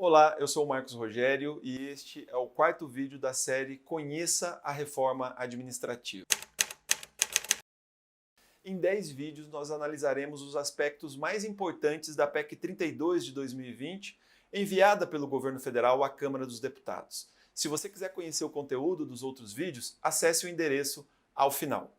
Olá, eu sou o Marcos Rogério e este é o quarto vídeo da série Conheça a Reforma Administrativa. Em 10 vídeos nós analisaremos os aspectos mais importantes da PEC 32 de 2020, enviada pelo governo federal à Câmara dos Deputados. Se você quiser conhecer o conteúdo dos outros vídeos, acesse o endereço ao final.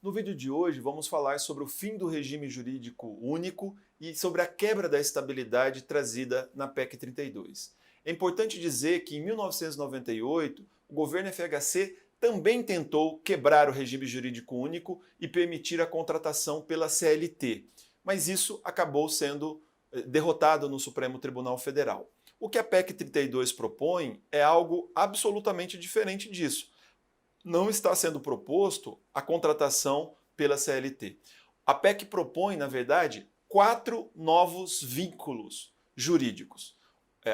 No vídeo de hoje vamos falar sobre o fim do regime jurídico único e sobre a quebra da estabilidade trazida na PEC 32. É importante dizer que em 1998 o governo FHC também tentou quebrar o regime jurídico único e permitir a contratação pela CLT, mas isso acabou sendo derrotado no Supremo Tribunal Federal. O que a PEC 32 propõe é algo absolutamente diferente disso. Não está sendo proposto a contratação pela CLT. A PEC propõe, na verdade, 4 novos vínculos jurídicos.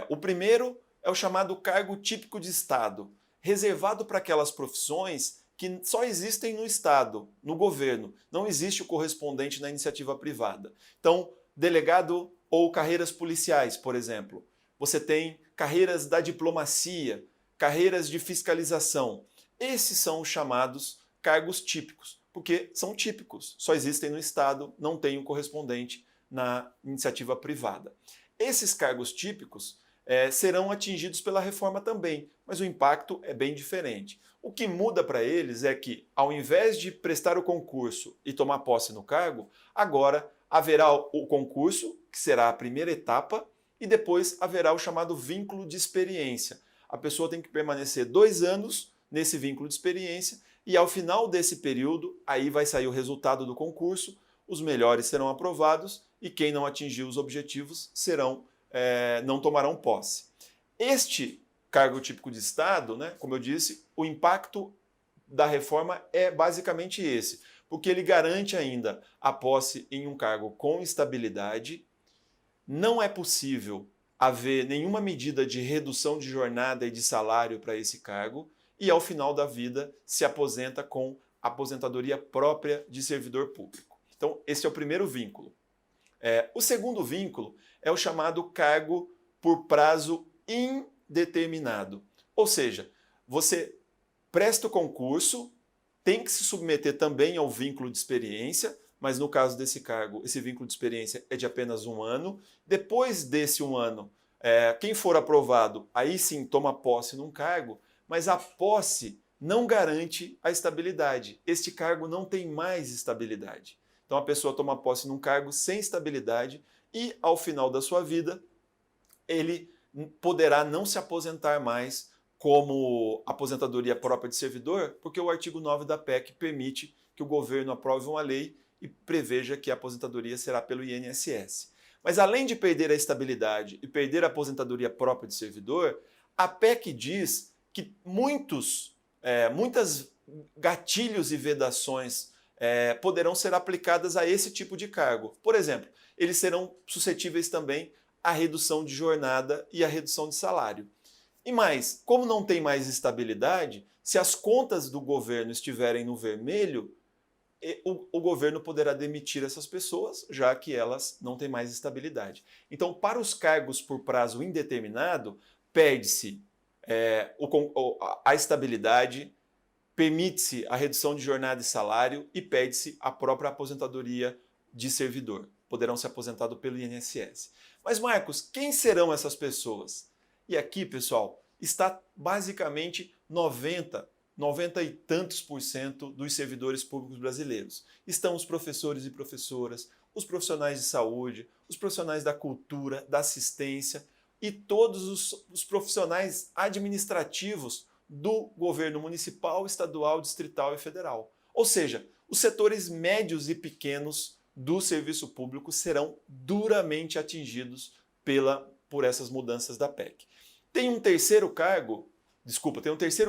O primeiro é o chamado cargo típico de Estado, reservado para aquelas profissões que só existem no Estado, no governo. Não existe o correspondente na iniciativa privada. Então, delegado ou carreiras policiais, por exemplo. Você tem carreiras da diplomacia, carreiras de fiscalização. Esses são os chamados cargos típicos, porque são típicos, só existem no Estado, não tem o correspondente na iniciativa privada. Esses cargos típicos serão atingidos pela reforma também, mas o impacto é bem diferente. O que muda para eles é que, ao invés de prestar o concurso e tomar posse no cargo, agora haverá o concurso, que será a primeira etapa, e depois haverá o chamado vínculo de experiência. A pessoa tem que permanecer 2 anos nesse vínculo de experiência e ao final desse período, aí vai sair o resultado do concurso, os melhores serão aprovados e quem não atingir os objetivos não tomarão posse. Este cargo típico de Estado, como eu disse, o impacto da reforma é basicamente esse, porque ele garante ainda a posse em um cargo com estabilidade, não é possível haver nenhuma medida de redução de jornada e de salário para esse cargo, e ao final da vida se aposenta com aposentadoria própria de servidor público. Então, esse é o primeiro vínculo. O segundo vínculo é o chamado cargo por prazo indeterminado. Ou seja, você presta o concurso, tem que se submeter também ao vínculo de experiência, mas no caso desse cargo, esse vínculo de experiência é de apenas 1 ano. Depois desse 1 ano, quem for aprovado, aí sim toma posse num cargo, mas a posse não garante a estabilidade. Este cargo não tem mais estabilidade. Então a pessoa toma posse num cargo sem estabilidade e, ao final da sua vida, ele poderá não se aposentar mais como aposentadoria própria de servidor, porque o artigo 9 da PEC permite que o governo aprove uma lei e preveja que a aposentadoria será pelo INSS. Mas além de perder a estabilidade e perder a aposentadoria própria de servidor, a PEC diz que muitas gatilhos e vedações poderão ser aplicadas a esse tipo de cargo. Por exemplo, eles serão suscetíveis também à redução de jornada e à redução de salário. E mais, como não tem mais estabilidade, se as contas do governo estiverem no vermelho, o governo poderá demitir essas pessoas, já que elas não têm mais estabilidade. Então, para os cargos por prazo indeterminado, perde-se a estabilidade, permite-se a redução de jornada e salário e pede-se a própria aposentadoria de servidor. Poderão ser aposentados pelo INSS. Mas, Marcos, quem serão essas pessoas? E aqui, pessoal, está basicamente 90 e tantos % dos servidores públicos brasileiros. Estão os professores e professoras, os profissionais de saúde, os profissionais da cultura, da assistência, e todos os profissionais administrativos do governo municipal, estadual, distrital e federal. Ou seja, os setores médios e pequenos do serviço público serão duramente atingidos por essas mudanças da PEC. Tem um terceiro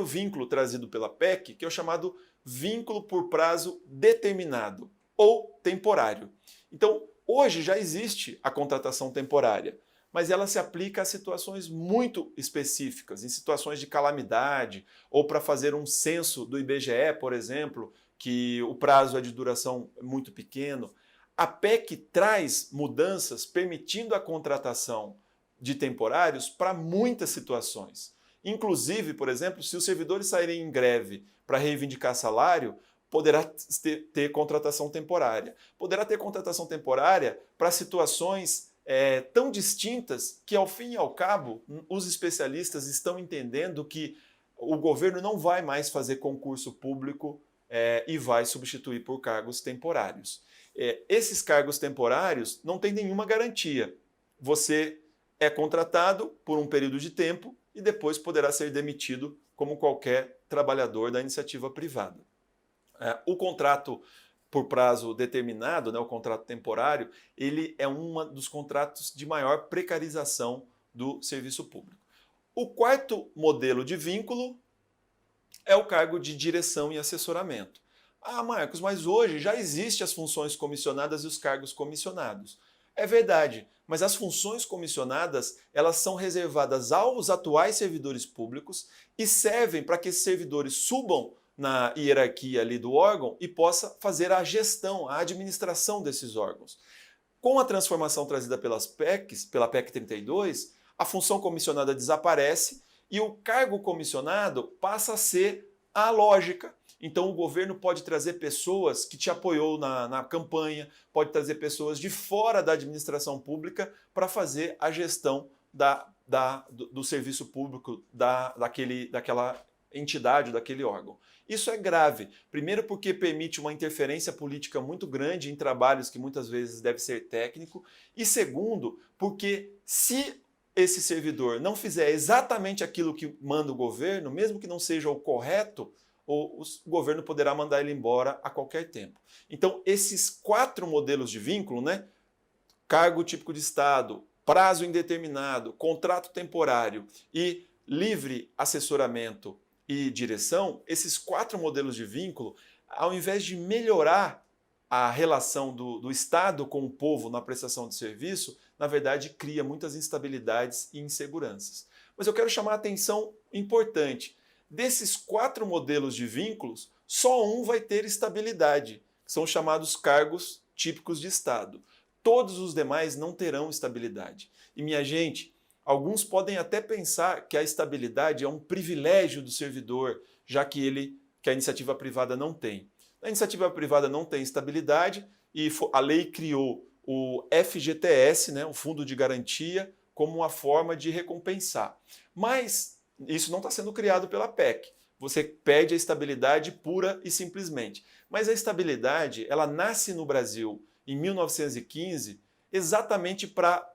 vínculo trazido pela PEC, que é o chamado vínculo por prazo determinado ou temporário. Então, hoje já existe a contratação temporária, mas ela se aplica a situações muito específicas, em situações de calamidade, ou para fazer um censo do IBGE, por exemplo, que o prazo é de duração muito pequeno. A PEC traz mudanças permitindo a contratação de temporários para muitas situações. Inclusive, por exemplo, se os servidores saírem em greve para reivindicar salário, poderá ter contratação temporária. Poderá ter contratação temporária para situações tão distintas que, ao fim e ao cabo, os especialistas estão entendendo que o governo não vai mais fazer concurso público e vai substituir por cargos temporários. Esses cargos temporários não têm nenhuma garantia. Você é contratado por um período de tempo e depois poderá ser demitido como qualquer trabalhador da iniciativa privada. O contrato por prazo determinado, o contrato temporário, ele é um dos contratos de maior precarização do serviço público. O quarto modelo de vínculo é o cargo de direção e assessoramento. Ah, Marcos, mas hoje já existem as funções comissionadas e os cargos comissionados. É verdade, mas as funções comissionadas, elas são reservadas aos atuais servidores públicos e servem para que esses servidores subam na hierarquia ali do órgão e possa fazer a gestão, a administração desses órgãos. Com a transformação trazida pelas PECs, pela PEC 32, a função comissionada desaparece e o cargo comissionado passa a ser a lógica. Então o governo pode trazer pessoas que te apoiou na campanha, pode trazer pessoas de fora da administração pública para fazer a gestão do serviço público daquela entidade, daquele órgão. Isso é grave. Primeiro porque permite uma interferência política muito grande em trabalhos que muitas vezes deve ser técnico. E segundo, porque se esse servidor não fizer exatamente aquilo que manda o governo, mesmo que não seja o correto, o governo poderá mandar ele embora a qualquer tempo. Então, esses 4 modelos de vínculo, cargo típico de Estado, prazo indeterminado, contrato temporário e livre assessoramento e direção, esses 4 modelos de vínculo, ao invés de melhorar a relação do Estado com o povo na prestação de serviço, na verdade cria muitas instabilidades e inseguranças. Mas eu quero chamar a atenção importante. Desses 4 modelos de vínculos, só um vai ter estabilidade, que são chamados cargos típicos de Estado. Todos os demais não terão estabilidade. E, minha gente, alguns podem até pensar que a estabilidade é um privilégio do servidor, já que a iniciativa privada não tem. A iniciativa privada não tem estabilidade e a lei criou o FGTS, o Fundo de Garantia, como uma forma de recompensar. Mas isso não está sendo criado pela PEC. Você pede a estabilidade pura e simplesmente. Mas a estabilidade, ela nasce no Brasil em 1915 exatamente para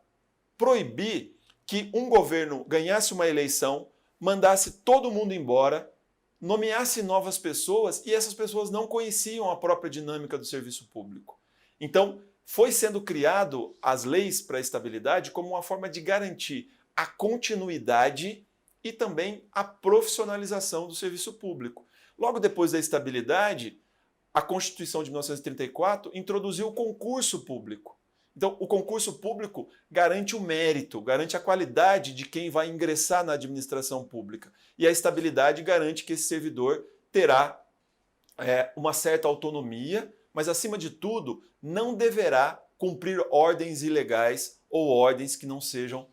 proibir que um governo ganhasse uma eleição, mandasse todo mundo embora, nomeasse novas pessoas e essas pessoas não conheciam a própria dinâmica do serviço público. Então, foi sendo criado as leis para a estabilidade como uma forma de garantir a continuidade e também a profissionalização do serviço público. Logo depois da estabilidade, a Constituição de 1934 introduziu o concurso público. Então, o concurso público garante o mérito, garante a qualidade de quem vai ingressar na administração pública. E a estabilidade garante que esse servidor terá uma certa autonomia, mas, acima de tudo, não deverá cumprir ordens ilegais ou ordens que não sejam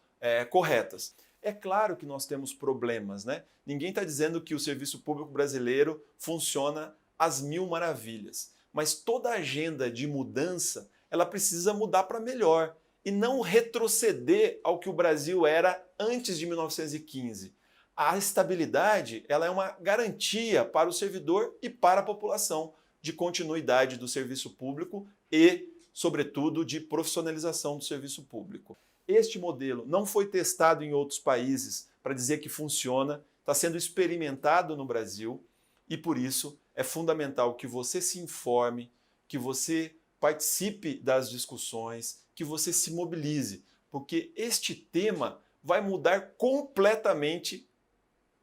corretas. É claro que nós temos problemas, Ninguém está dizendo que o serviço público brasileiro funciona às mil maravilhas, mas toda agenda de mudança ela precisa mudar para melhor e não retroceder ao que o Brasil era antes de 1915. A estabilidade ela é uma garantia para o servidor e para a população de continuidade do serviço público e, sobretudo, de profissionalização do serviço público. Este modelo não foi testado em outros países para dizer que funciona, está sendo experimentado no Brasil e, por isso, é fundamental que você se informe, que você participe das discussões, que você se mobilize, porque este tema vai mudar completamente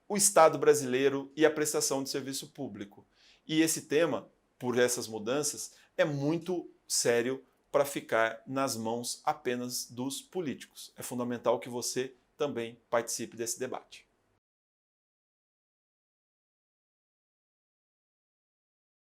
o Estado brasileiro e a prestação de serviço público. E esse tema, por essas mudanças, é muito sério para ficar nas mãos apenas dos políticos. É fundamental que você também participe desse debate.